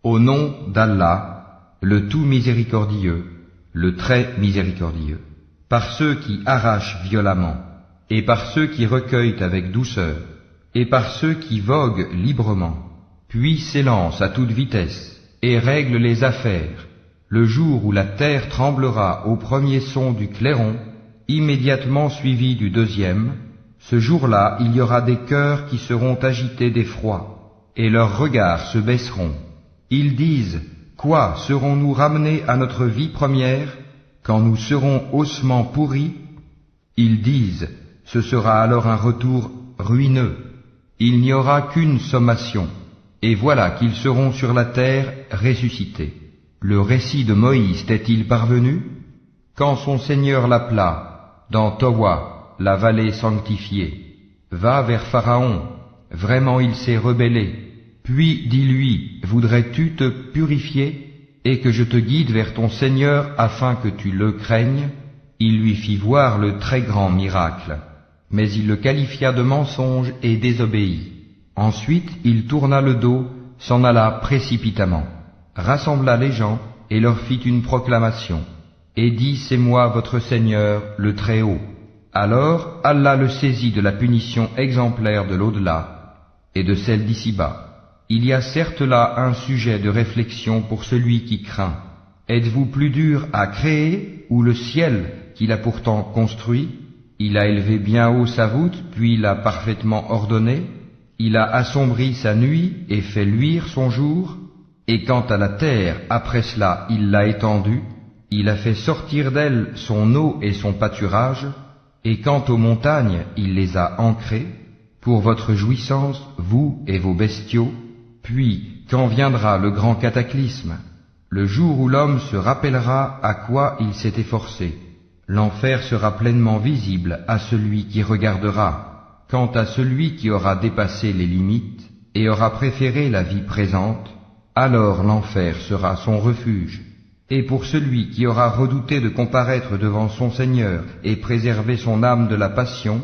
Au nom d'Allah, le tout miséricordieux, le très miséricordieux. Par ceux qui arrachent violemment, et par ceux qui recueillent avec douceur, et par ceux qui voguent librement, puis s'élancent à toute vitesse, et règlent les affaires, le jour où la terre tremblera au premier son du clairon, immédiatement suivi du deuxième, ce jour-là il y aura des cœurs qui seront agités d'effroi, et leurs regards se baisseront. Ils disent, quoi, serons-nous ramenés à notre vie première, quand nous serons ossements pourris? Ils disent, ce sera alors un retour ruineux. Il n'y aura qu'une sommation, et voilà qu'ils seront sur la terre ressuscités. Le récit de Moïse t'est-il parvenu? Quand son Seigneur l'appela, dans Towa, la vallée sanctifiée, va vers Pharaon, vraiment il s'est rebellé. Puis dis-lui, voudrais-tu te purifier, et que je te guide vers ton Seigneur afin que tu le craignes? Il lui fit voir le très grand miracle, mais il le qualifia de mensonge et désobéit. Ensuite il tourna le dos, s'en alla précipitamment, rassembla les gens et leur fit une proclamation, et dit, c'est moi votre Seigneur, le Très-Haut. Alors Allah le saisit de la punition exemplaire de l'au-delà et de celle d'ici-bas. Il y a certes là un sujet de réflexion pour celui qui craint. Êtes-vous plus dur à créer ou le ciel qu'il a pourtant construit? Il a élevé bien haut sa voûte, puis l'a parfaitement ordonnée. Il a assombri sa nuit et fait luire son jour. Et quant à la terre, après cela il l'a étendue. Il a fait sortir d'elle son eau et son pâturage. Et quant aux montagnes, il les a ancrées, pour votre jouissance, vous et vos bestiaux. Puis, quand viendra le grand cataclysme, le jour où l'homme se rappellera à quoi il s'est efforcé, l'enfer sera pleinement visible à celui qui regardera. Quant à celui qui aura dépassé les limites et aura préféré la vie présente, alors l'enfer sera son refuge. Et pour celui qui aura redouté de comparaître devant son Seigneur et préserver son âme de la passion,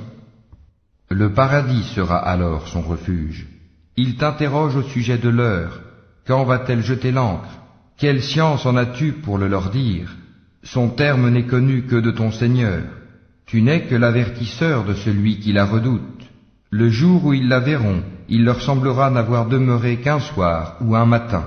le paradis sera alors son refuge. Il t'interroge au sujet de l'heure. Quand va-t-elle jeter l'ancre? Quelle science en as-tu pour le leur dire? Son terme n'est connu que de ton Seigneur. Tu n'es que l'avertisseur de celui qui la redoute. Le jour où ils la verront, il leur semblera n'avoir demeuré qu'un soir ou un matin.